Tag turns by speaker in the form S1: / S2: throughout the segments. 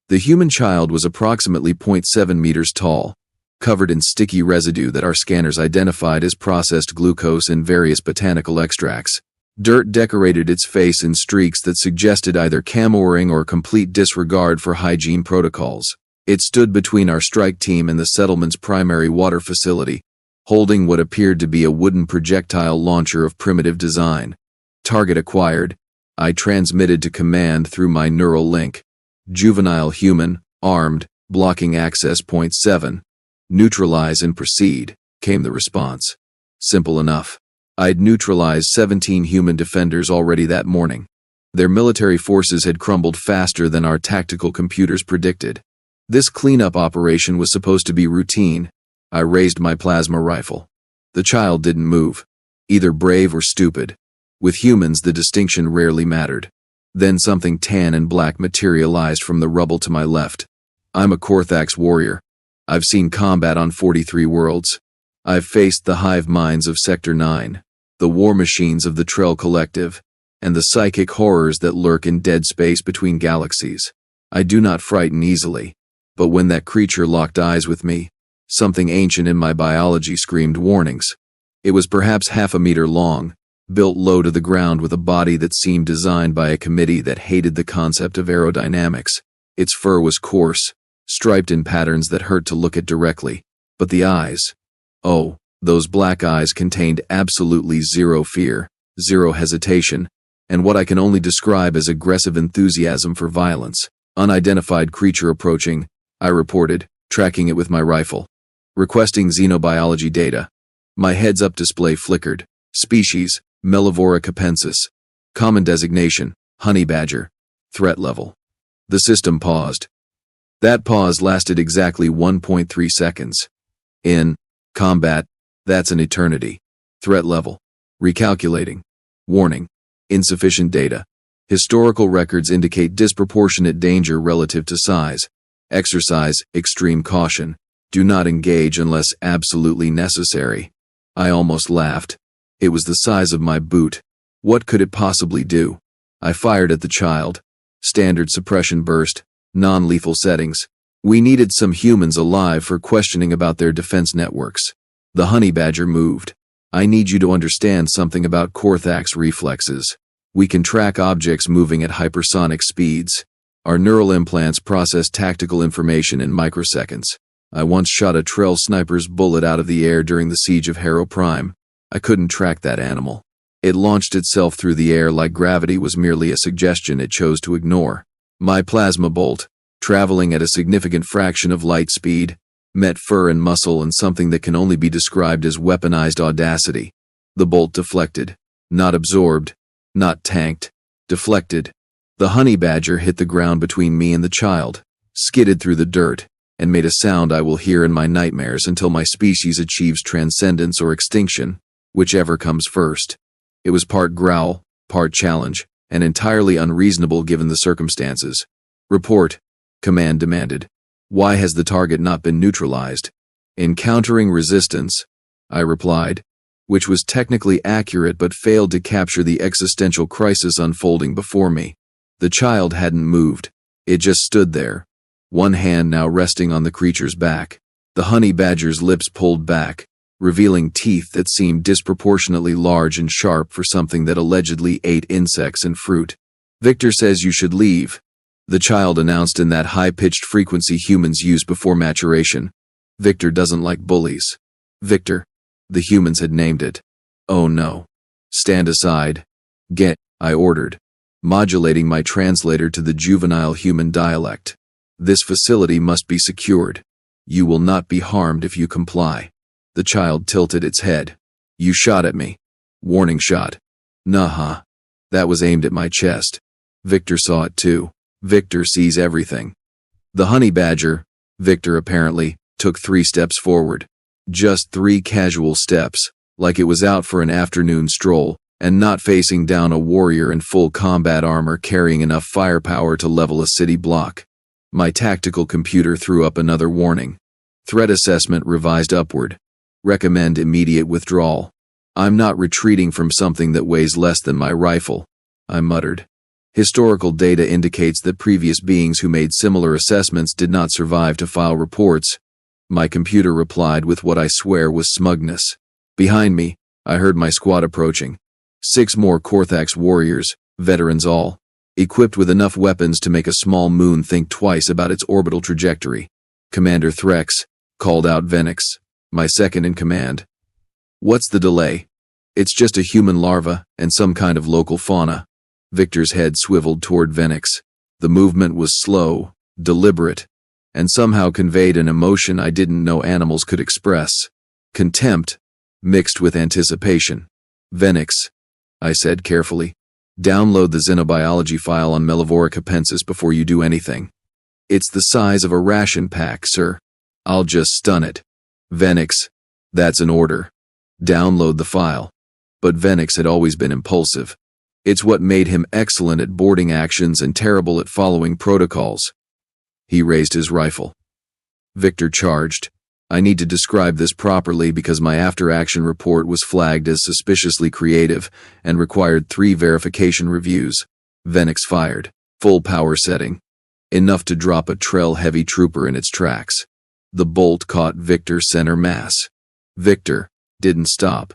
S1: The human child was approximately 0.7 meters tall, covered in sticky residue that our scanners identified as processed glucose and various botanical extracts. Dirt decorated its face in streaks that suggested either camoring or complete disregard for hygiene protocols. It stood between our strike team and the settlement's primary water facility, holding what appeared to be a wooden projectile launcher of primitive design. Target acquired, I transmitted to command through my neural link. Juvenile human, armed, blocking access. 7. Neutralize and proceed, came the response. Simple enough. I'd neutralized 17 human defenders already that morning. Their military forces had crumbled faster than our tactical computers predicted. This cleanup operation was supposed to be routine. I raised my plasma rifle. The child didn't move. Either brave or stupid. With humans, the distinction rarely mattered. Then something tan and black materialized from the rubble to my left. I'm a Korthax warrior. I've seen combat on 43 worlds. I've faced the hive minds of Sector 9, the war machines of the Trell Collective, and the psychic horrors that lurk in dead space between galaxies. I do not frighten easily, but when that creature locked eyes with me, something ancient in my biology screamed warnings. It was perhaps half a meter long, built low to the ground with a body that seemed designed by a committee that hated the concept of aerodynamics. Its fur was coarse, striped in patterns that hurt to look at directly, but the eyes, oh, those black eyes contained absolutely zero fear, zero hesitation, and what I can only describe as aggressive enthusiasm for violence. Unidentified creature approaching, I reported, tracking it with my rifle. Requesting xenobiology data. My heads-up display flickered. Species, Mellivora capensis. Common designation, honey badger. Threat level. The system paused. That pause lasted exactly 1.3 seconds. In combat, that's an eternity. Threat level. Recalculating. Warning. Insufficient data. Historical records indicate disproportionate danger relative to size. Exercise extreme caution. Do not engage unless absolutely necessary. I almost laughed. It was the size of my boot. What could it possibly do? I fired at the child. Standard suppression burst. Non-lethal settings. We needed some humans alive for questioning about their defense networks. The honey badger moved. I need you to understand something about Korthax reflexes. We can track objects moving at hypersonic speeds. Our neural implants process tactical information in microseconds. I once shot a Trell sniper's bullet out of the air during the siege of Harrow Prime. I couldn't track that animal. It launched itself through the air like gravity was merely a suggestion it chose to ignore. My plasma bolt, traveling at a significant fraction of light speed, met fur and muscle and something that can only be described as weaponized audacity. The bolt deflected. Not absorbed. Not tanked. Deflected. The honey badger hit the ground between me and the child, skidded through the dirt, and made a sound I will hear in my nightmares until my species achieves transcendence or extinction, whichever comes first. It was part growl, part challenge, and entirely unreasonable given the circumstances. Report, command demanded. Why has the target not been neutralized? Encountering resistance, I replied, which was technically accurate but failed to capture the existential crisis unfolding before me. The child hadn't moved. It just stood there, one hand now resting on the creature's back. The honey badger's lips pulled back, revealing teeth that seemed disproportionately large and sharp for something that allegedly ate insects and fruit. Victor says you should leave, the child announced in that high-pitched frequency humans use before maturation. Victor doesn't like bullies. Victor. The humans had named it. Oh no. Stand aside. Get, I ordered, modulating my translator to the juvenile human dialect. This facility must be secured. You will not be harmed if you comply. The child tilted its head. You shot at me. Warning shot. Nah. That was aimed at my chest. Victor saw it too. Victor sees everything. The honey badger, Victor apparently, took 3 steps forward. Just 3 casual steps, like it was out for an afternoon stroll, and not facing down a warrior in full combat armor carrying enough firepower to level a city block. My tactical computer threw up another warning. Threat assessment revised upward. Recommend immediate withdrawal. I'm not retreating from something that weighs less than my rifle, I muttered. Historical data indicates that previous beings who made similar assessments did not survive to file reports. My computer replied with what I swear was smugness. Behind me, I heard my squad approaching. 6 more Korthax warriors, veterans all, equipped with enough weapons to make a small moon think twice about its orbital trajectory. Commander Threx, called out Venix, my second in command. What's the delay? It's just a human larva and some kind of local fauna. Victor's head swiveled toward Venix. The movement was slow, deliberate, and somehow conveyed an emotion I didn't know animals could express. Contempt, mixed with anticipation. Venix, I said carefully, download the xenobiology file on Melivora capensis before you do anything. It's the size of a ration pack, sir. I'll just stun it. Venix, that's an order. Download the file. But Venix had always been impulsive. It's what made him excellent at boarding actions and terrible at following protocols. He raised his rifle. Victor charged. I need to describe this properly because my after-action report was flagged as suspiciously creative and required 3 verification reviews. Venix fired. Full power setting. Enough to drop a Trell-heavy trooper in its tracks. The bolt caught Victor center mass. Victor didn't stop.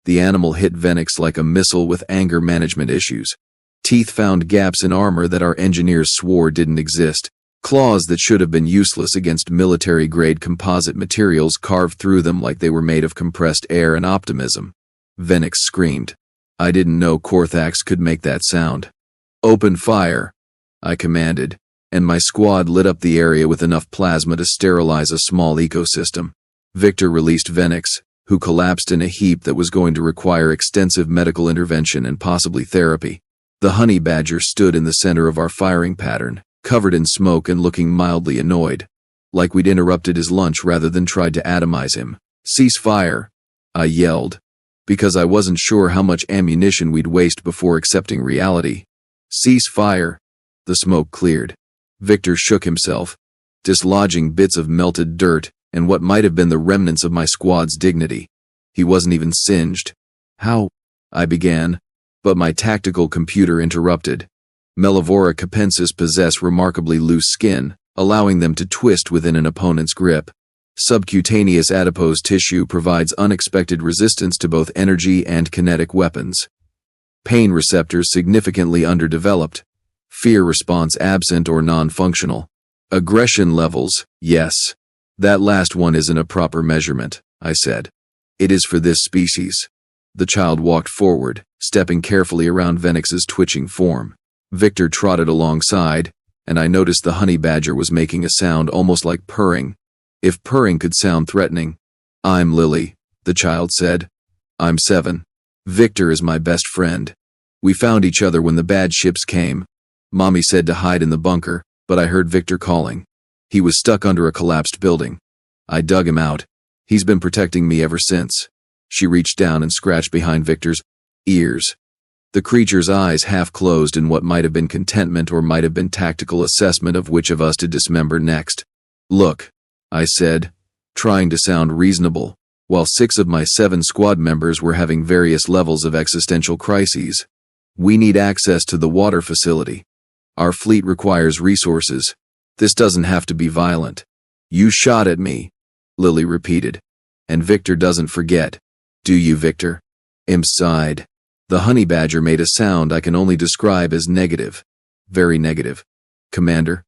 S1: The animal hit Venix like a missile with anger management issues. Teeth found gaps in armor that our engineers swore didn't exist. Claws that should have been useless against military-grade composite materials carved through them like they were made of compressed air and optimism. Venix screamed. I didn't know Korthax could make that sound. Open fire, I commanded, and my squad lit up the area with enough plasma to sterilize a small ecosystem. Victor released Venix, who collapsed in a heap that was going to require extensive medical intervention and possibly therapy. The honey badger stood in the center of our firing pattern, covered in smoke and looking mildly annoyed, like we'd interrupted his lunch rather than tried to atomize him. Cease fire, I yelled, because I wasn't sure how much ammunition we'd waste before accepting reality. Cease fire. The smoke cleared. Victor shook himself, dislodging bits of melted dirt and what might have been the remnants of my squad's dignity. He wasn't even singed. How? I began, but my tactical computer interrupted. Melivora capensis possess remarkably loose skin, allowing them to twist within an opponent's grip. Subcutaneous adipose tissue provides unexpected resistance to both energy and kinetic weapons. Pain receptors significantly underdeveloped. Fear response absent or non-functional. Aggression levels, yes. That last one isn't a proper measurement, I said. It is for this species. The child walked forward, stepping carefully around Venix's twitching form. Victor trotted alongside, and I noticed the honey badger was making a sound almost like purring. If purring could sound threatening. I'm Lily, the child said. I'm 7. Victor is my best friend. We found each other when the bad ships came. Mommy said to hide in the bunker, but I heard Victor calling. He was stuck under a collapsed building. I dug him out. He's been protecting me ever since. She reached down and scratched behind Victor's ears. The creature's eyes half closed in what might have been contentment or might have been tactical assessment of which of us to dismember next. Look, I said, trying to sound reasonable, while 6 of my 7 squad members were having various levels of existential crises. We need access to the water facility. Our fleet requires resources. This doesn't have to be violent. You shot at me, Lily repeated. And Victor doesn't forget. Do you, Victor? Imp sighed. The honey badger made a sound I can only describe as negative. Very negative. Commander?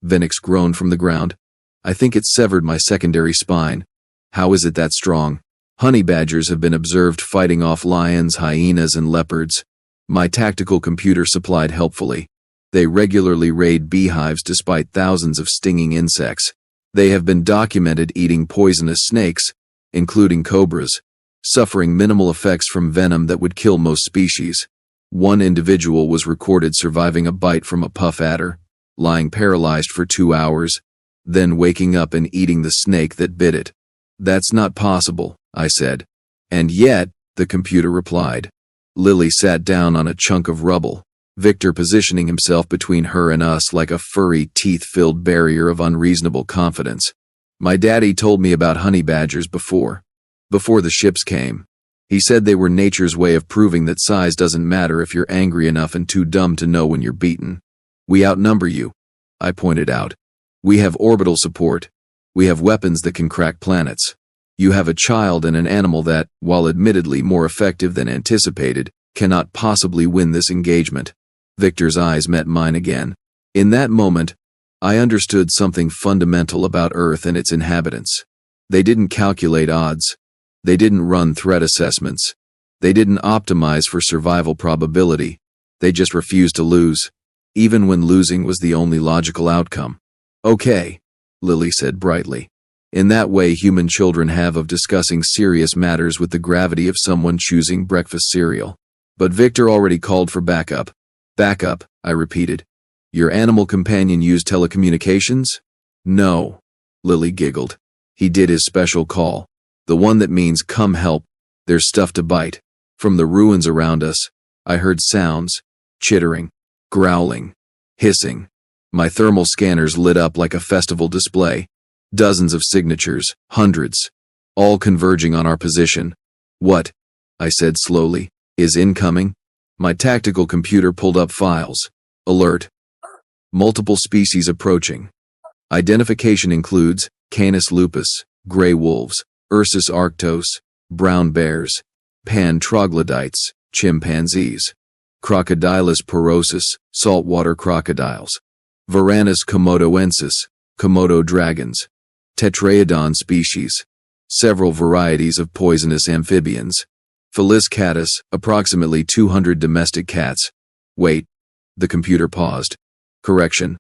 S1: Venix groaned from the ground. I think it severed my secondary spine. How is it that strong? Honey badgers have been observed fighting off lions, hyenas, and leopards. My tactical computer supplied helpfully. They regularly raid beehives despite thousands of stinging insects. They have been documented eating poisonous snakes, including cobras, suffering minimal effects from venom that would kill most species. One individual was recorded surviving a bite from a puff adder, lying paralyzed for 2 hours, then waking up and eating the snake that bit it. That's not possible, I said. And yet, the computer replied. Lily sat down on a chunk of rubble, Victor positioning himself between her and us like a furry, teeth-filled barrier of unreasonable confidence. My daddy told me about honey badgers before the ships came. He said they were nature's way of proving that size doesn't matter if you're angry enough and too dumb to know when you're beaten. We outnumber you, I pointed out. We have orbital support. We have weapons that can crack planets. You have a child and an animal that, while admittedly more effective than anticipated, cannot possibly win this engagement. Victor's eyes met mine again. In that moment, I understood something fundamental about Earth and its inhabitants. They didn't calculate odds. They didn't run threat assessments. They didn't optimize for survival probability. They just refused to lose, even when losing was the only logical outcome. Okay, Lily said brightly. In that way human children have of discussing serious matters with the gravity of someone choosing breakfast cereal. But Victor already called for backup. Backup, I repeated. Your animal companion used telecommunications? No, Lily giggled. He did his special call. The one that means come help, there's stuff to bite. From the ruins around us, I heard sounds, chittering, growling, hissing. My thermal scanners lit up like a festival display. Dozens of signatures, hundreds, all converging on our position. What? I said slowly. Is incoming? My tactical computer pulled up files. Alert. Multiple species approaching. Identification includes Canis lupus, gray wolves, Ursus arctos, brown bears, pan troglodytes, chimpanzees, Crocodilus porosus, saltwater crocodiles, Varanus komodoensis, Komodo dragons, Tetraodon species, several varieties of poisonous amphibians, Felis catus, approximately 200 domestic cats. Wait, the computer paused. Correction.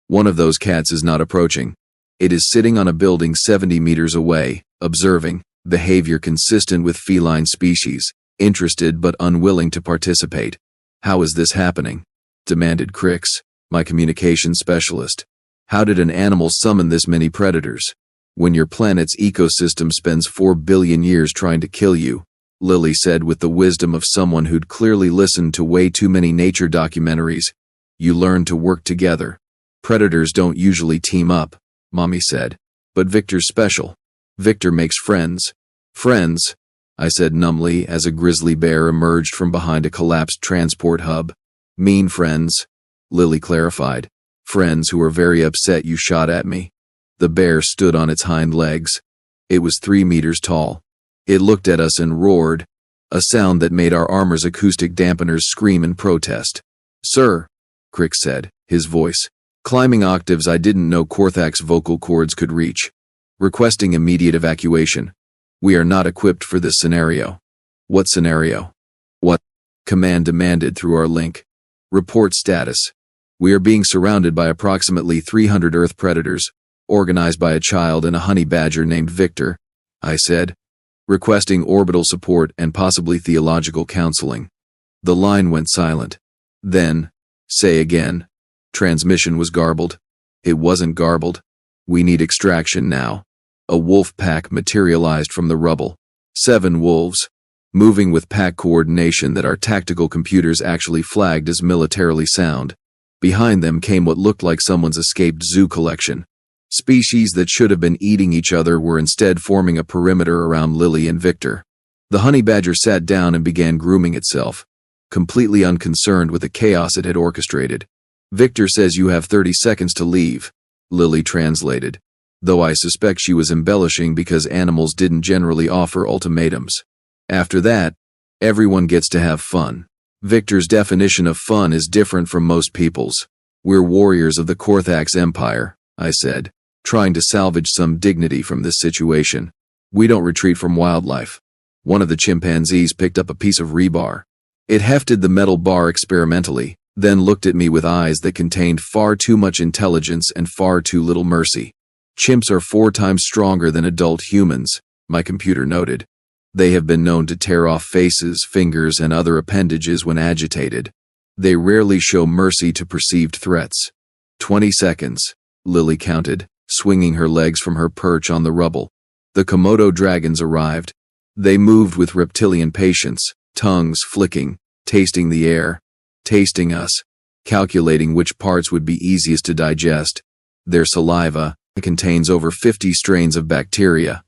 S1: One of those cats is not approaching. It is sitting on a building 70 meters away, observing, behavior consistent with feline species, interested but unwilling to participate. How is this happening? Demanded Crix, my communications specialist. How did an animal summon this many predators? When your planet's ecosystem spends 4 billion years trying to kill you, Lily said with the wisdom of someone who'd clearly listened to way too many nature documentaries, you learn to work together. Predators don't usually team up, Mommy said. But Victor's special. Victor makes friends. Friends, I said numbly as a grizzly bear emerged from behind a collapsed transport hub. Mean friends, Lily clarified. Friends who are very upset you shot at me. The bear stood on its hind legs. It was 3 meters tall. It looked at us and roared, a sound that made our armor's acoustic dampeners scream in protest. Sir, Crix said, his voice climbing octaves I didn't know Korthax vocal cords could reach. Requesting immediate evacuation. We are not equipped for this scenario. What scenario? What? Command demanded through our link. Report status. We are being surrounded by approximately 300 Earth predators, organized by a child and a honey badger named Victor, I said, requesting orbital support and possibly theological counseling. The line went silent. Then, say again. Transmission was garbled. It wasn't garbled. We need extraction now. A wolf pack materialized from the rubble. 7 wolves, moving with pack coordination that our tactical computers actually flagged as militarily sound. Behind them came what looked like someone's escaped zoo collection. Species that should have been eating each other were instead forming a perimeter around Lily and Victor. The honey badger sat down and began grooming itself, completely unconcerned with the chaos it had orchestrated. Victor says you have 30 seconds to leave, Lily translated, though I suspect she was embellishing because animals didn't generally offer ultimatums. After that, everyone gets to have fun. Victor's definition of fun is different from most people's. We're warriors of the Korthax Empire, I said, trying to salvage some dignity from this situation. We don't retreat from wildlife. One of the chimpanzees picked up a piece of rebar. It hefted the metal bar experimentally, then looked at me with eyes that contained far too much intelligence and far too little mercy. Chimps are 4 times stronger than adult humans, my computer noted. They have been known to tear off faces, fingers, and other appendages when agitated. They rarely show mercy to perceived threats. 20 seconds, Lily counted, swinging her legs from her perch on the rubble. The Komodo dragons arrived. They moved with reptilian patience, tongues flicking, tasting the air, tasting us, calculating which parts would be easiest to digest. Their saliva contains over 50 strains of bacteria,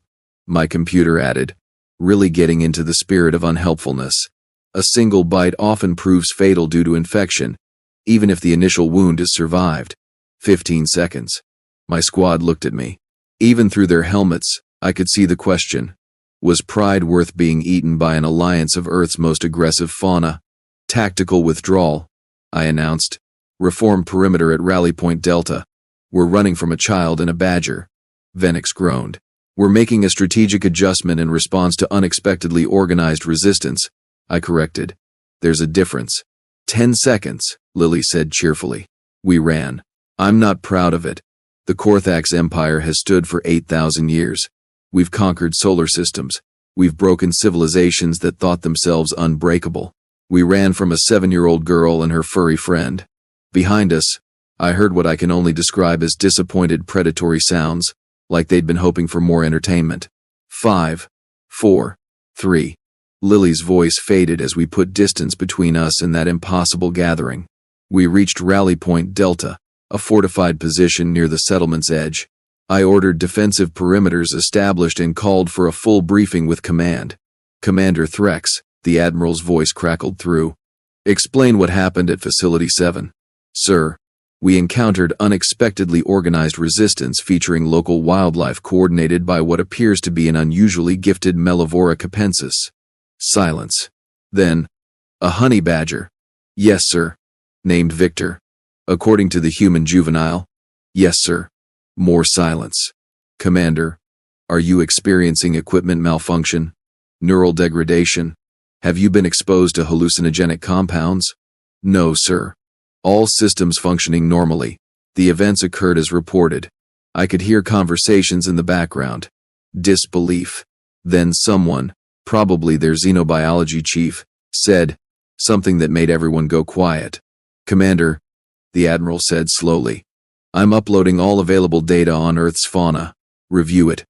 S1: my computer added. really getting into the spirit of unhelpfulness. A single bite often proves fatal due to infection, even if the initial wound is survived. 15 seconds. My squad looked at me. Even through their helmets, I could see the question. Was pride worth being eaten by an alliance of Earth's most aggressive fauna? Tactical withdrawal, I announced. Reform perimeter at Rally Point Delta. We're running from a child and a badger. Venix groaned. We're making a strategic adjustment in response to unexpectedly organized resistance, I corrected. There's a difference. 10 seconds, Lily said cheerfully. We ran. I'm not proud of it. The Korthax Empire has stood for 8,000 years. We've conquered solar systems. We've broken civilizations that thought themselves unbreakable. We ran from a 7-year-old girl and her furry friend. Behind us, I heard what I can only describe as disappointed predatory sounds, like they'd been hoping for more entertainment. 5, 4, 3. Lily's voice faded as we put distance between us and that impossible gathering. We reached Rally Point Delta, a fortified position near the settlement's edge. I ordered defensive perimeters established and called for a full briefing with command. Commander Threx, the Admiral's voice crackled through. Explain what happened at Facility 7. Sir, we encountered unexpectedly organized resistance featuring local wildlife coordinated by what appears to be an unusually gifted Mellivora capensis. Silence. Then, a honey badger. Yes, sir. Named Victor. According to the human juvenile. Yes, sir. More silence. Commander, are you experiencing equipment malfunction? Neural degradation? Have you been exposed to hallucinogenic compounds? No, sir. All systems functioning normally. The events occurred as reported. I could hear conversations in the background. Disbelief. Then someone, probably their xenobiology chief, said something that made everyone go quiet. Commander, the Admiral said slowly, I'm uploading all available data on Earth's fauna. Review it.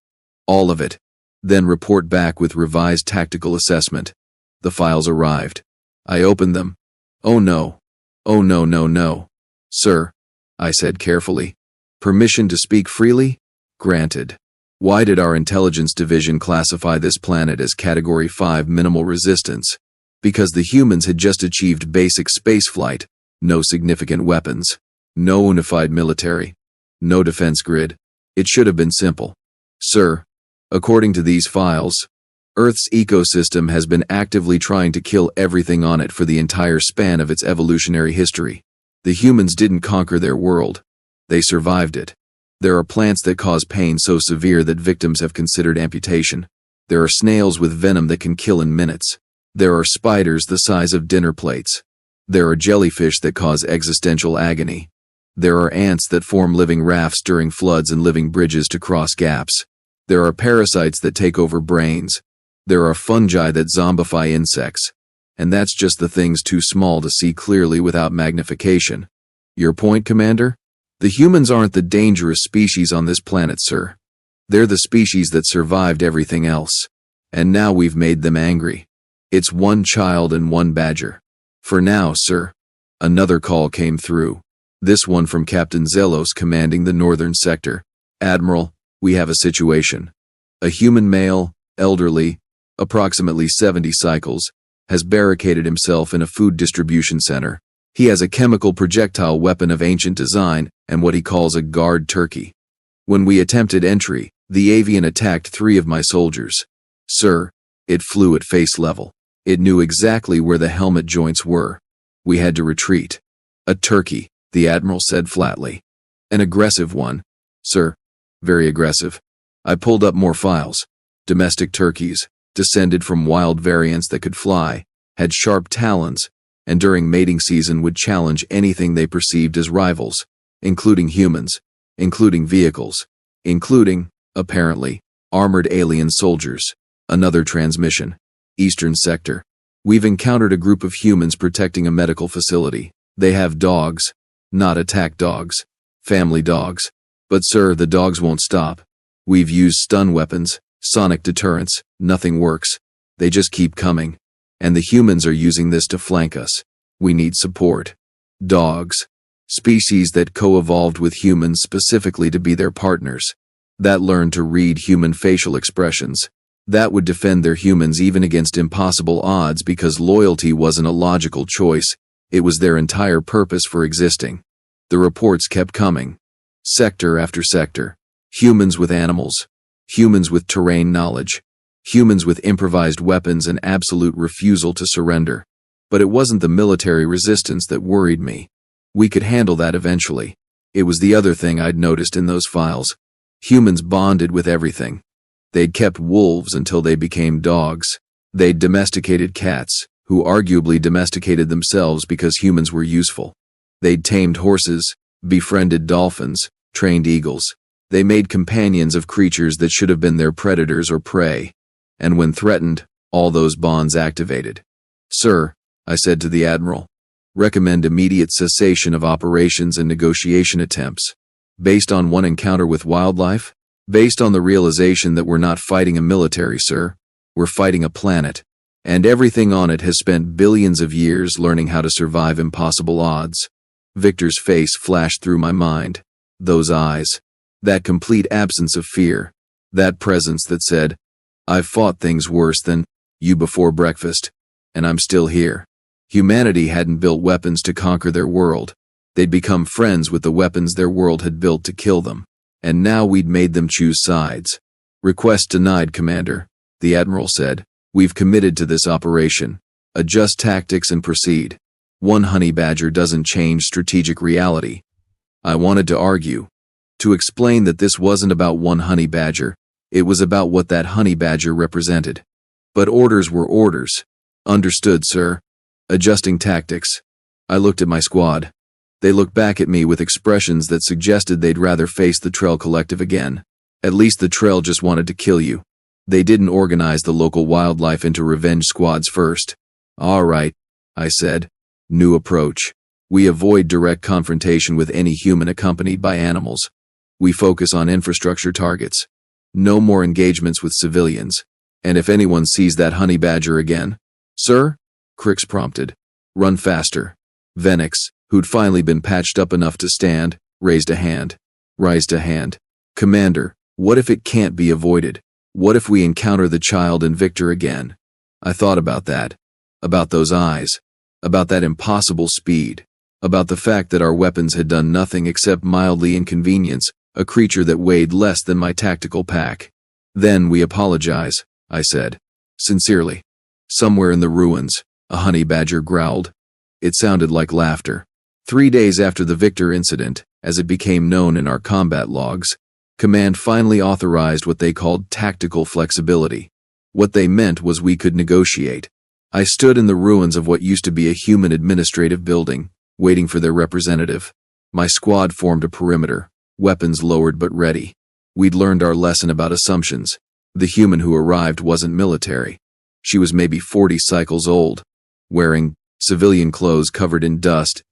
S1: All of it. Then report back with revised tactical assessment. The files arrived. I opened them. Oh no. Oh no no no. Sir, I said carefully. Permission to speak freely? Granted. Why did our intelligence division classify this planet as Category 5 minimal resistance? Because the humans had just achieved basic spaceflight, no significant weapons, no unified military, no defense grid. It should have been simple. Sir, according to these files, Earth's ecosystem has been actively trying to kill everything on it for the entire span of its evolutionary history. The humans didn't conquer their world. They survived it. There are plants that cause pain so severe that victims have considered amputation. There are snails with venom that can kill in minutes. There are spiders the size of dinner plates. There are jellyfish that cause existential agony. There are ants that form living rafts during floods and living bridges to cross gaps. There are parasites that take over brains. There are fungi that zombify insects. And that's just the things too small to see clearly without magnification. Your point, Commander? The humans aren't the dangerous species on this planet, sir. They're the species that survived everything else. And now we've made them angry. It's one child and one badger. For now, sir. Another call came through. This one from Captain Zelos commanding the northern sector. Admiral, we have a situation. A human male, elderly, approximately 70 cycles, has barricaded himself in a food distribution center. He has a chemical projectile weapon of ancient design and what he calls a guard turkey. When we attempted entry, the avian attacked 3 of my soldiers. Sir, it flew at face level. It knew exactly where the helmet joints were. We had to retreat. A turkey, the Admiral said flatly. An aggressive one. Sir, very aggressive. I pulled up more files. Domestic turkeys, descended from wild variants that could fly, had sharp talons, and during mating season would challenge anything they perceived as rivals, including humans, including vehicles, including, apparently, armored alien soldiers. Another transmission. Eastern sector. We've encountered a group of humans protecting a medical facility. They have dogs. Not attack dogs. Family dogs. But sir, the dogs won't stop. We've used stun weapons, sonic deterrents, nothing works. They just keep coming. And the humans are using this to flank us. We need support. Dogs. Species that co-evolved with humans specifically to be their partners. That learned to read human facial expressions. That would defend their humans even against impossible odds because loyalty wasn't a logical choice, it was their entire purpose for existing. The reports kept coming. Sector after sector. Humans with animals. Humans with terrain knowledge. Humans with improvised weapons and absolute refusal to surrender. But it wasn't the military resistance that worried me. We could handle that eventually. It was the other thing I'd noticed in those files. Humans bonded with everything. They'd kept wolves until they became dogs. They'd domesticated cats, who arguably domesticated themselves because humans were useful. They'd tamed horses, befriended dolphins, trained eagles. They made companions of creatures that should have been their predators or prey. And when threatened, all those bonds activated. "Sir," I said to the Admiral, "recommend immediate cessation of operations and negotiation attempts." Based on one encounter with wildlife? Based on the realization that we're not fighting a military, sir. We're fighting a planet. And everything on it has spent billions of years learning how to survive impossible odds. Victor's face flashed through my mind. Those eyes. That complete absence of fear. That presence that said, "I've fought things worse than you before breakfast, and I'm still here." Humanity hadn't built weapons to conquer their world. They'd become friends with the weapons their world had built to kill them. And now we'd made them choose sides. "Request denied, Commander," the Admiral said. "We've committed to this operation. Adjust tactics and proceed. One honey badger doesn't change strategic reality." I wanted to argue. To explain that this wasn't about one honey badger. It was about what that honey badger represented. But orders were orders. "Understood, sir." Adjusting tactics. I looked at my squad. They looked back at me with expressions that suggested they'd rather face the Trail Collective again. At least the Trail just wanted to kill you. They didn't organize the local wildlife into revenge squads first. "All right," I said. "New approach. We avoid direct confrontation with any human accompanied by animals. We focus on infrastructure targets. No more engagements with civilians. And if anyone sees that honey badger again..." "Sir?" Crix prompted. "Run faster." Venix, who'd finally been patched up enough to stand, raised a hand. "Commander, what if it can't be avoided? What if we encounter the child and Victor again?" I thought about that. About those eyes. About that impossible speed. About the fact that our weapons had done nothing except mildly inconvenience a creature that weighed less than my tactical pack. "Then we apologize," I said. "Sincerely." "Somewhere in the ruins," a honey badger growled. It sounded like laughter. 3 days after the Victor incident, as it became known in our combat logs, Command finally authorized what they called tactical flexibility. What they meant was we could negotiate. I stood in the ruins of what used to be a human administrative building, waiting for their representative. My squad formed a perimeter, weapons lowered but ready. We'd learned our lesson about assumptions. The human who arrived wasn't military. She was maybe 40 cycles old, wearing civilian clothes covered in dust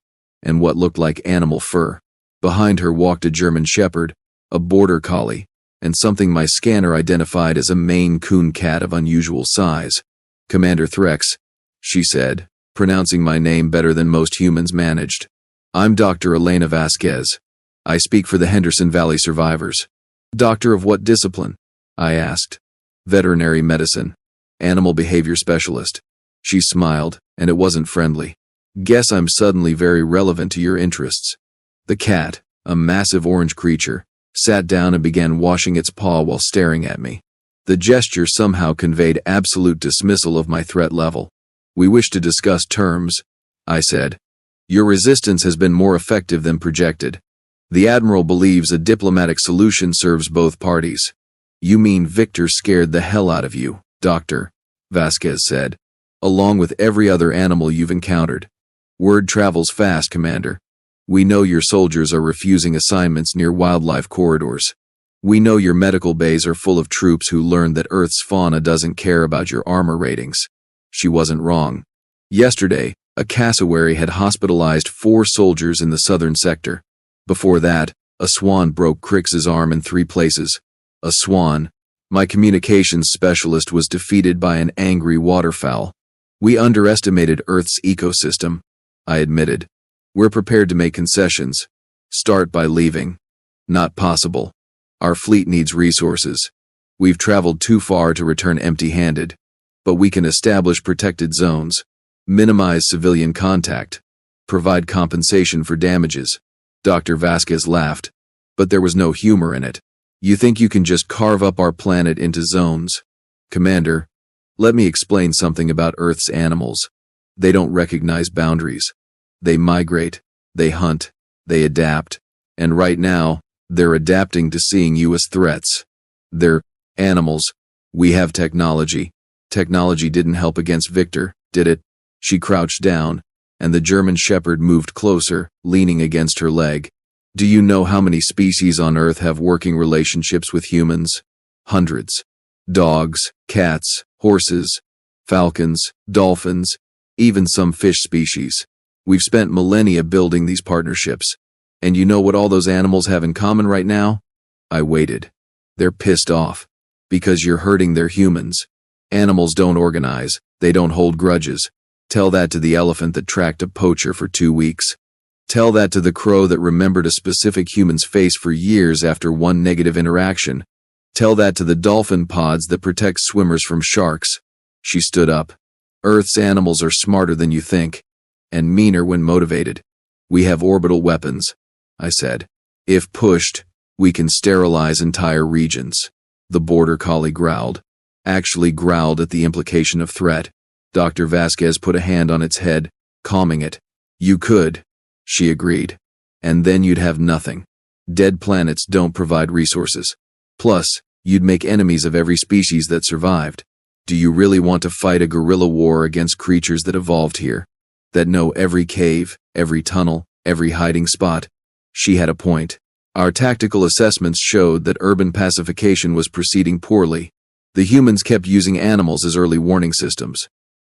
S1: and what looked like animal fur. Behind her walked a German shepherd, a border collie, and something my scanner identified as a Maine Coon cat of unusual size. "Commander Threx," she said, pronouncing my name better than most humans managed. "I'm Dr. Elena Vasquez. I speak for the Henderson Valley survivors." "Doctor of what discipline?" I asked. "Veterinary medicine. Animal behavior specialist." She smiled, and it wasn't friendly. "Guess I'm suddenly very relevant to your interests." The cat, a massive orange creature, sat down and began washing its paw while staring at me. The gesture somehow conveyed absolute dismissal of my threat level. "We wish to discuss terms," I said. "Your resistance has been more effective than projected. The Admiral believes a diplomatic solution serves both parties." "You mean Victor scared the hell out of you, Doctor," Vasquez said, "along with every other animal you've encountered." "Word travels fast, Commander. We know your soldiers are refusing assignments near wildlife corridors. We know your medical bays are full of troops who learned that Earth's fauna doesn't care about your armor ratings." She wasn't wrong. Yesterday, a cassowary had hospitalized 4 soldiers in the southern sector. Before that, a swan broke Crix's arm in 3 places. A swan. My communications specialist was defeated by an angry waterfowl. "We underestimated Earth's ecosystem," I admitted. "We're prepared to make concessions. Start by leaving." "Not possible. Our fleet needs resources." We've traveled too far to return empty-handed, but we can establish protected zones, minimize civilian contact, provide compensation for damages. Dr. Vasquez laughed, but there was no humor in it. You think you can just carve up our planet into zones? Commander, let me explain something about Earth's animals. They don't recognize boundaries. They migrate, they hunt, they adapt, and right now, they're adapting to seeing you as threats. They're animals. We have technology. Technology didn't help against Victor, did it? She crouched down, and the German shepherd moved closer, leaning against her leg. Do you know how many species on Earth have working relationships with humans? Hundreds. Dogs, cats, horses, falcons, dolphins, even some fish species. We've spent millennia building these partnerships. And you know what all those animals have in common right now? I waited. They're pissed off. Because you're hurting their humans. Animals don't organize. They don't hold grudges. Tell that to the elephant that tracked a poacher for 2 weeks. Tell that to the crow that remembered a specific human's face for years after one negative interaction. Tell that to the dolphin pods that protect swimmers from sharks. She stood up. Earth's animals are smarter than you think, and meaner when motivated. We have orbital weapons, I said. If pushed, we can sterilize entire regions. The border collie growled. Actually growled at the implication of threat. Dr. Vasquez put a hand on its head, calming it. You could, she agreed. And then you'd have nothing. Dead planets don't provide resources. Plus, you'd make enemies of every species that survived. Do you really want to fight a guerrilla war against creatures that evolved here? That know every cave, every tunnel, every hiding spot? She had a point. Our tactical assessments showed that urban pacification was proceeding poorly. The humans kept using animals as early warning systems.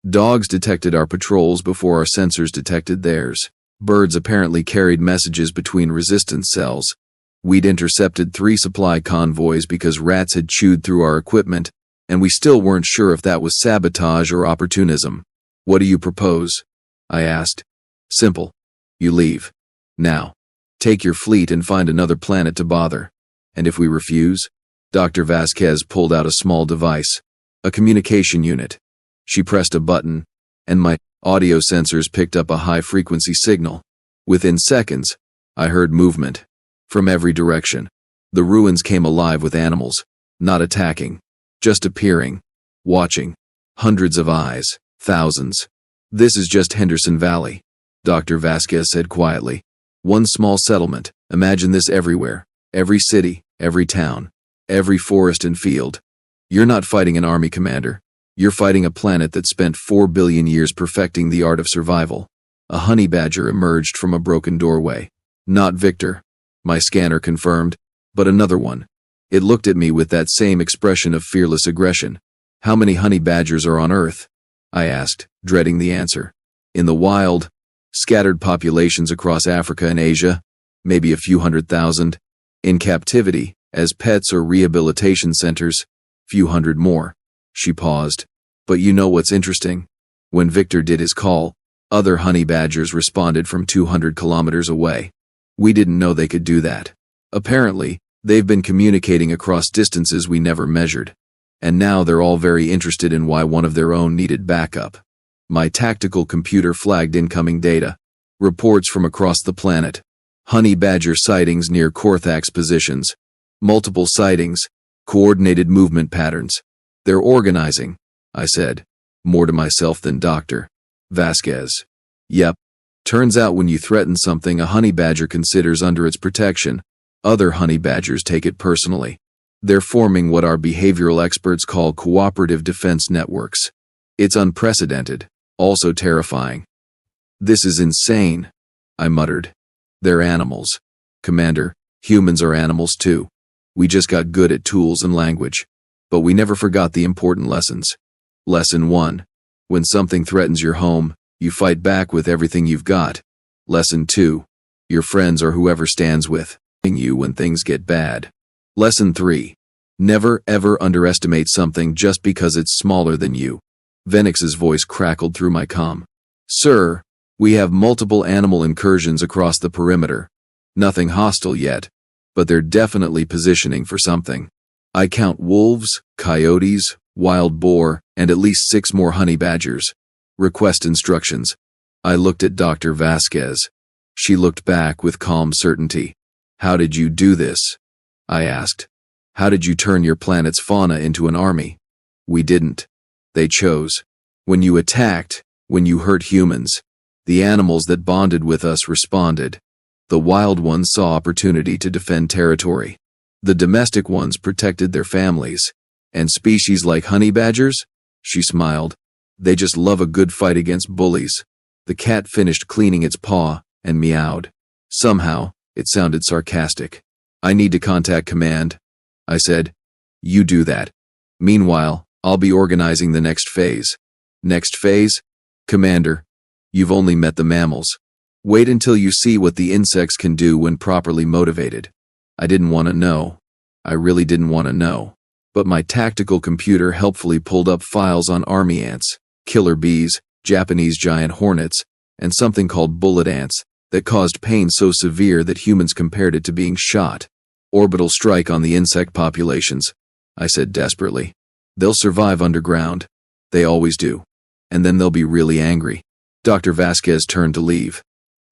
S1: Dogs detected our patrols before our sensors detected theirs. Birds apparently carried messages between resistance cells. We'd intercepted 3 supply convoys because rats had chewed through our equipment, and we still weren't sure if that was sabotage or opportunism. What do you propose? I asked. Simple. You leave. Now. Take your fleet and find another planet to bother. And if we refuse? Dr. Vasquez pulled out a small device. A communication unit. She pressed a button, and my audio sensors picked up a high-frequency signal. Within seconds, I heard movement. From every direction. The ruins came alive with animals. Not attacking. Just appearing. Watching. Hundreds of eyes. Thousands. This is just Henderson Valley, Dr. Vasquez said quietly. One small settlement. Imagine this everywhere. Every city, every town, every forest and field. You're not fighting an army, Commander. You're fighting a planet that spent 4 billion years perfecting the art of survival. A honey badger emerged from a broken doorway. Not Victor, my scanner confirmed, but another one. It looked at me with that same expression of fearless aggression. How many honey badgers are on Earth? I asked, dreading the answer. In the wild, scattered populations across Africa and Asia, maybe a few 100,000. In captivity, as pets or rehabilitation centers, few hundred more. She paused. But you know what's interesting? When Victor did his call, other honey badgers responded from 200 kilometers away. We didn't know they could do that. Apparently, they've been communicating across distances we never measured. And now they're all very interested in why one of their own needed backup. My tactical computer flagged incoming data. Reports from across the planet. Honey badger sightings near Korthax positions. Multiple sightings. Coordinated movement patterns. They're organizing, I said, more to myself than Dr. Vasquez. Yep. Turns out when you threaten something a honey badger considers under its protection, other honey badgers take it personally. They're forming what our behavioral experts call cooperative defense networks. It's unprecedented, also terrifying. This is insane, I muttered. They're animals. Commander, humans are animals too. We just got good at tools and language. But we never forgot the important lessons. Lesson 1. When something threatens your home, you fight back with everything you've got. Lesson 2. Your friends are whoever stands with you when things get bad. Lesson 3. Never ever underestimate something just because it's smaller than you. Venix's voice crackled through my comm. Sir, we have multiple animal incursions across the perimeter. Nothing hostile yet, but they're definitely positioning for something. I count wolves, coyotes, wild boar, and at least 6 more honey badgers. Request instructions. I looked at Dr. Vasquez. She looked back with calm certainty. How did you do this? I asked. How did you turn your planet's fauna into an army? We didn't. They chose. When you attacked, when you hurt humans, the animals that bonded with us responded. The wild ones saw opportunity to defend territory. The domestic ones protected their families. And species like honey badgers? She smiled. They just love a good fight against bullies. The cat finished cleaning its paw and meowed. Somehow, it sounded sarcastic. I need to contact command, I said. You do that. Meanwhile, I'll be organizing the next phase. Next phase? Commander, you've only met the mammals. Wait until you see what the insects can do when properly motivated. I didn't want to know. I really didn't want to know. But my tactical computer helpfully pulled up files on army ants, killer bees, Japanese giant hornets, and something called bullet ants that caused pain so severe that humans compared it to being shot. Orbital strike on the insect populations, I said desperately. They'll survive underground. They always do. And then they'll be really angry. Dr. Vasquez turned to leave.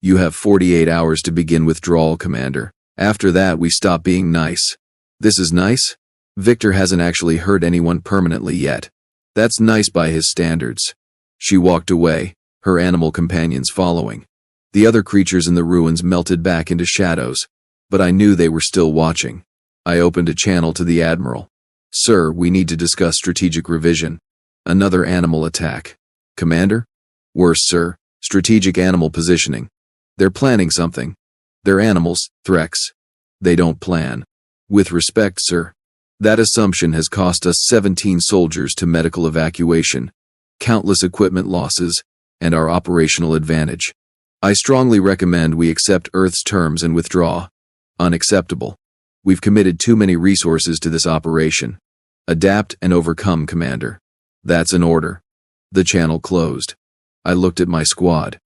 S1: You have 48 hours to begin withdrawal, Commander. After that, we stop being nice. This is nice? Victor hasn't actually hurt anyone permanently yet. That's nice by his standards. She walked away, her animal companions following. The other creatures in the ruins melted back into shadows, but I knew they were still watching. I opened a channel to the Admiral. Sir, we need to discuss strategic revision. Another animal attack. Commander? Worse, sir. Strategic animal positioning. They're planning something. They're animals, Threx. They don't plan. With respect, sir. That assumption has cost us 17 soldiers to medical evacuation, countless equipment losses, and our operational advantage. I strongly recommend we accept Earth's terms and withdraw. Unacceptable. We've committed too many resources to this operation. Adapt and overcome, Commander. That's an order. The channel closed. I looked at my squad.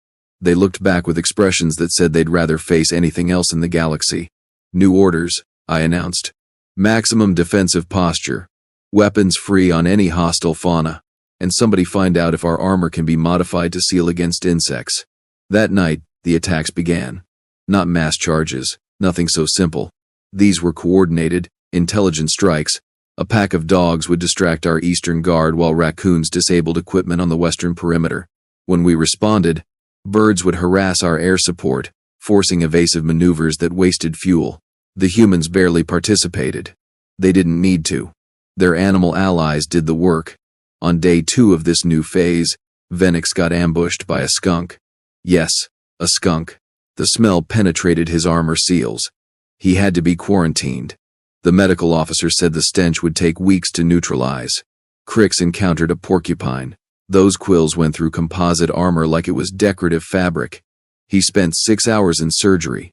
S1: They looked back with expressions that said they'd rather face anything else in the galaxy. New orders, I announced. Maximum defensive posture. Weapons free on any hostile fauna. And somebody find out if our armor can be modified to seal against insects. That night, the attacks began. Not mass charges, nothing so simple. These were coordinated, intelligent strikes. A pack of dogs would distract our eastern guard while raccoons disabled equipment on the western perimeter. When we responded, birds would harass our air support, forcing evasive maneuvers that wasted fuel. The humans barely participated. They didn't need to. Their animal allies did the work. On day 2 of this new phase, Venix got ambushed by a skunk. Yes, a skunk. The smell penetrated his armor seals. He had to be quarantined. The medical officer said the stench would take weeks to neutralize. Crix encountered a porcupine. Those quills went through composite armor like it was decorative fabric. He spent 6 hours in surgery.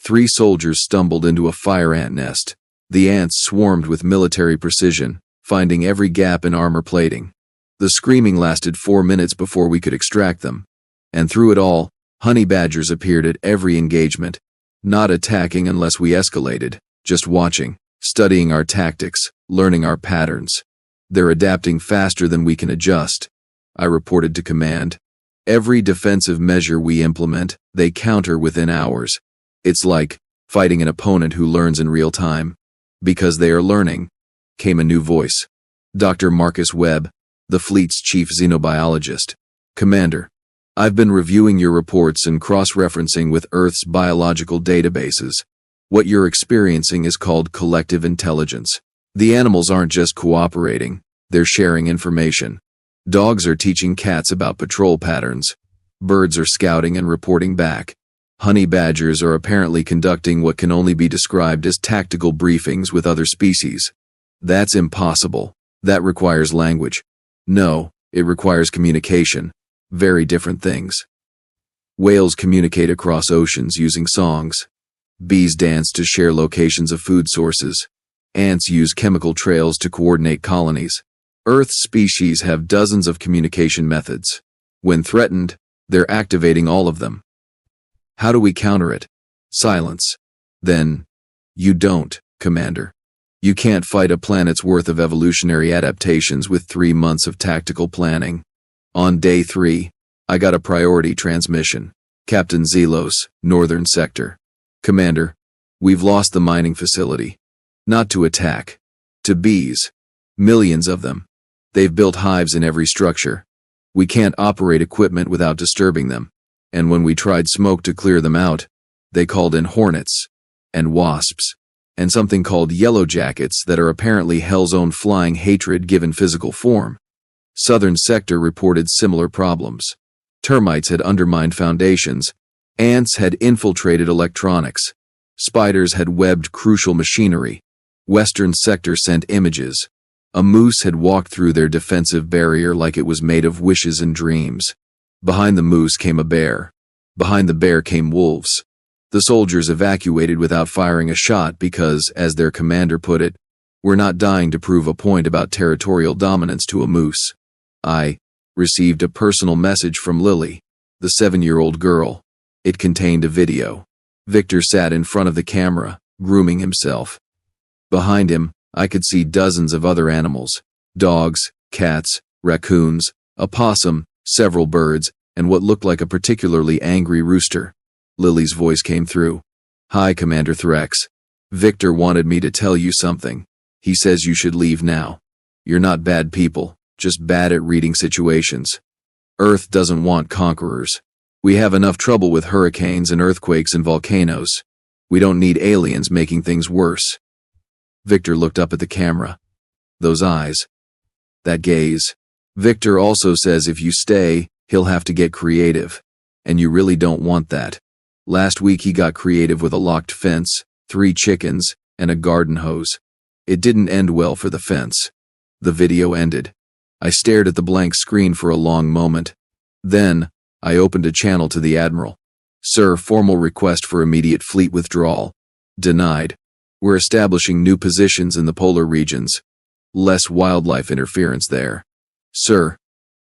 S1: 3 soldiers stumbled into a fire ant nest. The ants swarmed with military precision, finding every gap in armor plating. The screaming lasted 4 minutes before we could extract them. And through it all, honey badgers appeared at every engagement, not attacking unless we escalated, just watching, studying our tactics, learning our patterns. They're adapting faster than we can adjust, I reported to command. Every defensive measure we implement, they counter within hours. It's like fighting an opponent who learns in real time. Because they are learning, came a new voice. Dr. Marcus Webb, the fleet's chief xenobiologist. Commander, I've been reviewing your reports and cross-referencing with Earth's biological databases. What you're experiencing is called collective intelligence. The animals aren't just cooperating, they're sharing information. Dogs are teaching cats about patrol patterns. Birds are scouting and reporting back. Honey badgers are apparently conducting what can only be described as tactical briefings with other species. That's impossible. That requires language. No, it requires communication. Very different things. Whales communicate across oceans using songs. Bees dance to share locations of food sources. Ants use chemical trails to coordinate colonies. Earth's species have dozens of communication methods. When threatened, they're activating all of them. How do we counter it? Silence. Then, you don't, Commander. You can't fight a planet's worth of evolutionary adaptations with 3 months of tactical planning. On day 3, I got a priority transmission. Captain Zelos, Northern Sector. Commander, we've lost the mining facility. Not to attack. To bees. Millions of them. They've built hives in every structure. We can't operate equipment without disturbing them. And when we tried smoke to clear them out, they called in hornets. And wasps. And something called yellow jackets that are apparently Hell's own flying hatred given physical form. Southern Sector reported similar problems. Termites had undermined foundations. Ants had infiltrated electronics. Spiders had webbed crucial machinery. Western Sector sent images. A moose had walked through their defensive barrier like it was made of wishes and dreams. Behind the moose came a bear. Behind the bear came wolves. The soldiers evacuated without firing a shot because, as their commander put it, we're not dying to prove a point about territorial dominance to a moose. I received a personal message from Lily, the 7-year-old girl. It contained a video. Victor sat in front of the camera, grooming himself. Behind him, I could see dozens of other animals: dogs, cats, raccoons, a possum, several birds, and what looked like a particularly angry rooster. Lily's voice came through. "Hi, Commander Threx. Victor wanted me to tell you something. He says you should leave now. You're not bad people, just bad at reading situations. Earth doesn't want conquerors. We have enough trouble with hurricanes and earthquakes and volcanoes. We don't need aliens making things worse." Victor looked up at the camera. Those eyes. That gaze. Victor also says if you stay, he'll have to get creative. And you really don't want that. Last week he got creative with a locked fence, 3 chickens, and a garden hose. It didn't end well for the fence. The video ended. I stared at the blank screen for a long moment. Then, I opened a channel to the Admiral. "Sir, formal request for immediate fleet withdrawal. Denied. We're establishing new positions in the polar regions. Less wildlife interference there. Sir,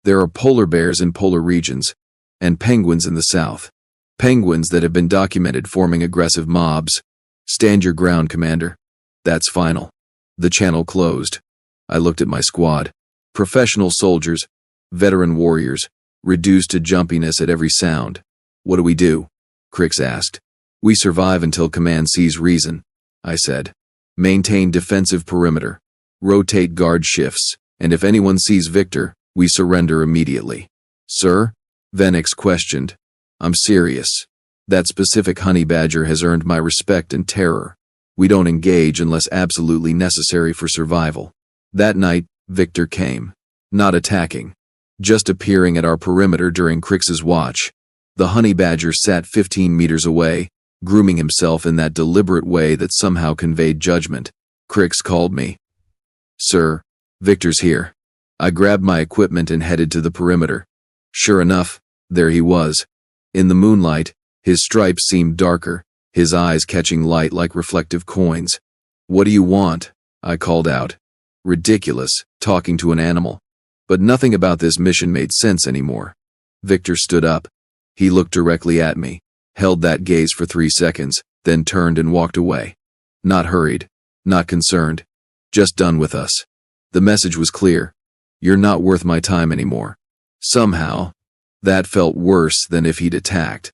S1: there are polar bears in polar regions, and penguins in the south. Penguins that have been documented forming aggressive mobs. Stand your ground, Commander." That's final. The channel closed. I looked at my squad. Professional soldiers, veteran warriors, reduced to jumpiness at every sound. "What do we do?" Crix asked. "We survive until command sees reason," I said. "Maintain defensive perimeter. Rotate guard shifts, and if anyone sees Victor, we surrender immediately." "Sir?" Venix questioned. "I'm serious. That specific honey badger has earned my respect and terror. We don't engage unless absolutely necessary for survival." That night, Victor came. Not attacking. Just appearing at our perimeter during Crix's watch. The honey badger sat 15 meters away, grooming himself in that deliberate way that somehow conveyed judgment. Crix called me. "Sir, Victor's here." I grabbed my equipment and headed to the perimeter. Sure enough, there he was. In the moonlight, his stripes seemed darker, his eyes catching light like reflective coins. "What do you want?" I called out. Ridiculous, talking to an animal. But nothing about this mission made sense anymore. Victor stood up. He looked directly at me, held that gaze for 3 seconds, then turned and walked away. Not hurried, not concerned, just done with us. The message was clear. You're not worth my time anymore. Somehow, that felt worse than if he'd attacked.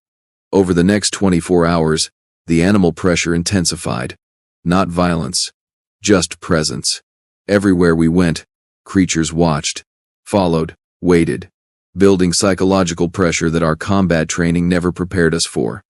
S1: Over the next 24 hours, the animal pressure intensified. Not violence, just presence. Everywhere we went, creatures watched, followed, waited, building psychological pressure that our combat training never prepared us for.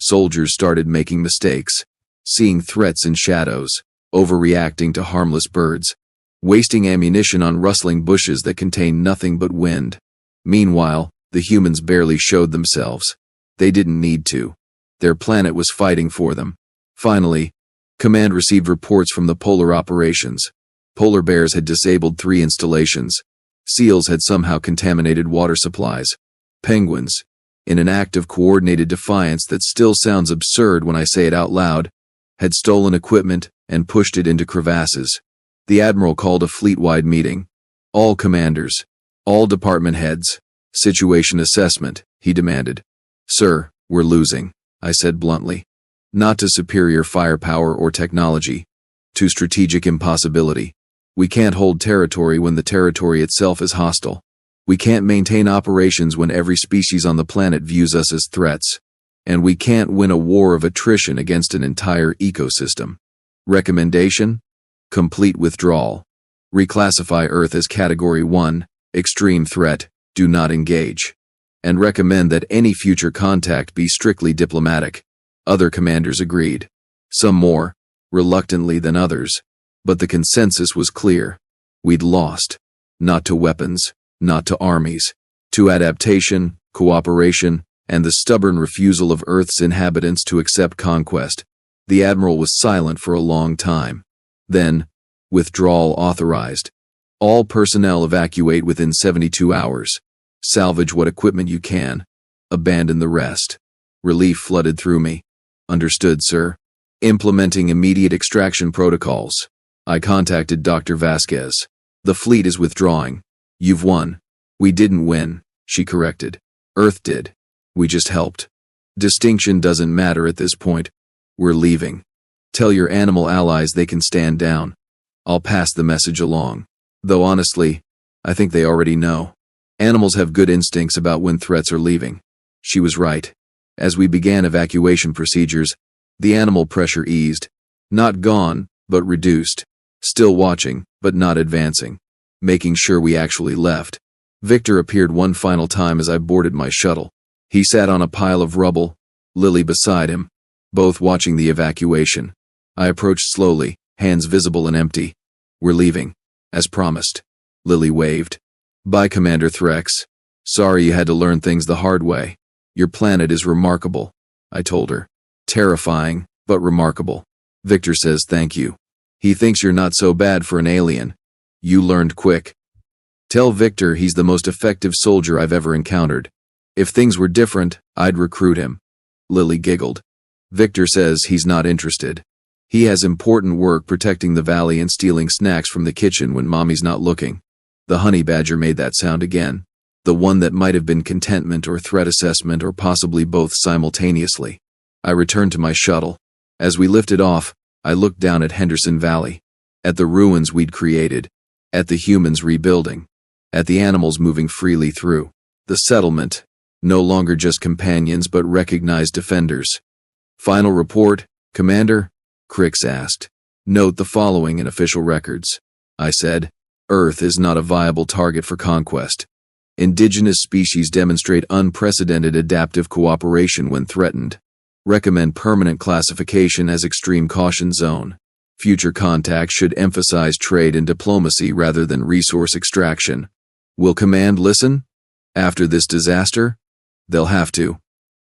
S1: Soldiers started making mistakes, seeing threats in shadows, overreacting to harmless birds, wasting ammunition on rustling bushes that contained nothing but wind. Meanwhile, the humans barely showed themselves. They didn't need to. Their planet was fighting for them. Finally, Command received reports from the polar operations. Polar bears had disabled 3 installations. Seals had somehow contaminated water supplies. Penguins, in an act of coordinated defiance that still sounds absurd when I say it out loud, had stolen equipment and pushed it into crevasses. The Admiral called a fleet-wide meeting. All commanders, all department heads, situation assessment, he demanded. "Sir, we're losing," I said bluntly. Not to superior firepower or technology, to strategic impossibility. We can't hold territory when the territory itself is hostile. We can't maintain operations when every species on the planet views us as threats. And we can't win a war of attrition against an entire ecosystem. Recommendation? Complete withdrawal. Reclassify Earth as Category 1, Extreme Threat, Do Not Engage. And recommend that any future contact be strictly diplomatic. Other commanders agreed. Some more reluctantly than others. But the consensus was clear. We'd lost. Not to weapons, not to armies, to adaptation, cooperation, and the stubborn refusal of Earth's inhabitants to accept conquest. The Admiral was silent for a long time. Then, withdrawal authorized. All personnel evacuate within 72 hours. Salvage what equipment you can. Abandon the rest. Relief flooded through me. Understood, sir. Implementing immediate extraction protocols. I contacted Dr. Vasquez. The fleet is withdrawing. You've won. We didn't win, she corrected. Earth did. We just helped. Distinction doesn't matter at this point. We're leaving. Tell your animal allies they can stand down. I'll pass the message along. Though honestly, I think they already know. Animals have good instincts about when threats are leaving. She was right. As we began evacuation procedures, the animal pressure eased. Not gone, but reduced. Still watching, but not advancing. Making sure we actually left. Victor appeared one final time as I boarded my shuttle. He sat on a pile of rubble, Lily beside him, both watching the evacuation. I approached slowly, hands visible and empty. We're leaving, as promised. Lily waved. Bye, Commander Threx. Sorry you had to learn things the hard way. Your planet is remarkable, I told her. Terrifying, but remarkable. Victor says thank you. He thinks you're not so bad for an alien. You learned quick. Tell Victor he's the most effective soldier I've ever encountered. If things were different, I'd recruit him. Lily giggled. Victor says he's not interested. He has important work protecting the valley and stealing snacks from the kitchen when Mommy's not looking. The honey badger made that sound again. The one that might have been contentment or threat assessment or possibly both simultaneously. I returned to my shuttle. As we lifted off, I looked down at Henderson Valley. At the ruins we'd created. At the humans rebuilding. At the animals moving freely through. The settlement. No longer just companions but recognized defenders. Final report, Commander? Crix asked. Note the following in official records. I said. Earth is not a viable target for conquest. Indigenous species demonstrate unprecedented adaptive cooperation when threatened. Recommend permanent classification as extreme caution zone. Future contact should emphasize trade and diplomacy rather than resource extraction. Will Command listen? After this disaster? They'll have to.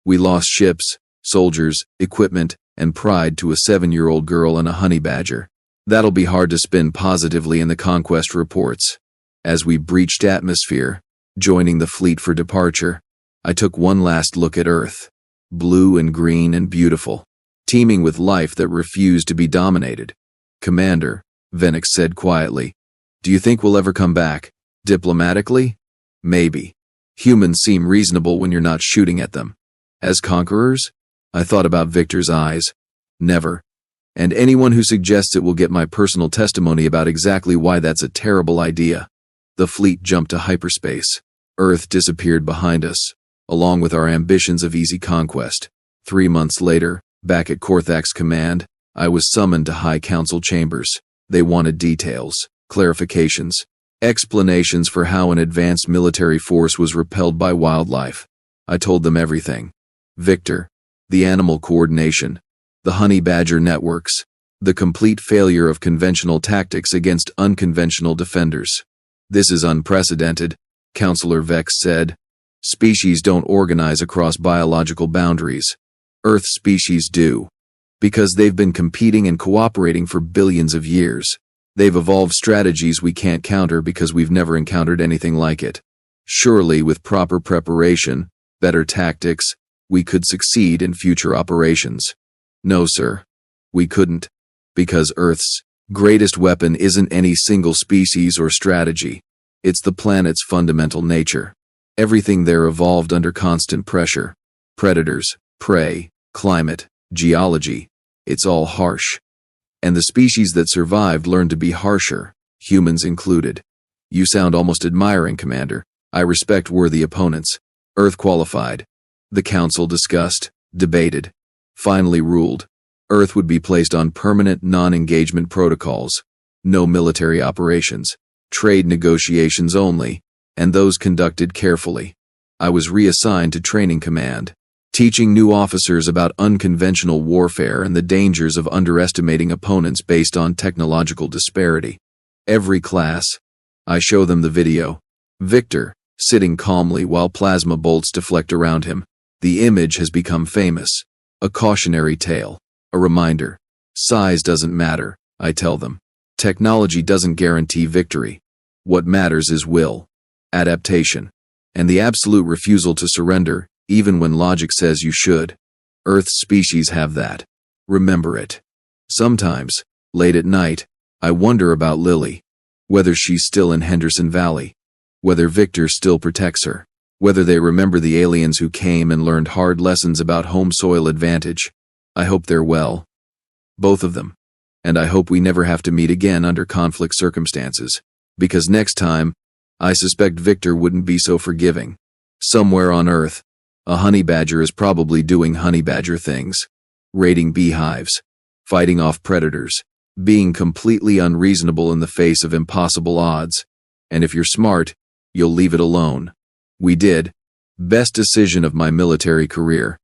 S1: We lost ships, soldiers, equipment, and pride to a 7-year-old girl and a honey badger. That'll be hard to spin positively in the conquest reports. As we breached atmosphere, joining the fleet for departure, I took one last look at Earth. Blue and green and beautiful, teeming with life that refused to be dominated. Commander, Venix said quietly, do you think we'll ever come back? Diplomatically? Maybe. Humans seem reasonable when you're not shooting at them. As conquerors? I thought about Victor's eyes. Never. And anyone who suggests it will get my personal testimony about exactly why that's a terrible idea. The fleet jumped to hyperspace. Earth disappeared behind us, along with our ambitions of easy conquest. 3 months later, back at Korthax Command, I was summoned to High Council chambers. They wanted details, clarifications, explanations for how an advanced military force was repelled by wildlife. I told them everything. Victor, the animal coordination, the honey badger networks, the complete failure of conventional tactics against unconventional defenders. This is unprecedented, Counselor Vex said. Species don't organize across biological boundaries. Earth species do. Because they've been competing and cooperating for billions of years. They've evolved strategies we can't counter because we've never encountered anything like it. Surely, with proper preparation, better tactics, we could succeed in future operations. No, sir. We couldn't. Because Earth's greatest weapon isn't any single species or strategy. It's the planet's fundamental nature. Everything there evolved under constant pressure. Predators, prey, climate, geology. It's all harsh. And the species that survived learned to be harsher, humans included. You sound almost admiring, Commander. I respect worthy opponents. Earth qualified. The Council discussed, debated, finally ruled. Earth would be placed on permanent non-engagement protocols. No military operations. Trade negotiations only, and those conducted carefully. I was reassigned to Training Command, teaching new officers about unconventional warfare and the dangers of underestimating opponents based on technological disparity. Every class, I show them the video. Victor, sitting calmly while plasma bolts deflect around him. The image has become famous. A cautionary tale. A reminder. Size doesn't matter, I tell them. Technology doesn't guarantee victory. What matters is will, adaptation, and the absolute refusal to surrender, even when logic says you should. Earth's species have that. Remember it. Sometimes, late at night, I wonder about Lily. Whether she's still in Henderson Valley. Whether Victor still protects her. Whether they remember the aliens who came and learned hard lessons about home soil advantage. I hope they're well. Both of them. And I hope we never have to meet again under conflict circumstances. Because next time, I suspect Victor wouldn't be so forgiving. Somewhere on Earth, a honey badger is probably doing honey badger things. Raiding beehives. Fighting off predators. Being completely unreasonable in the face of impossible odds. And if you're smart, you'll leave it alone. We did. Best decision of my military career.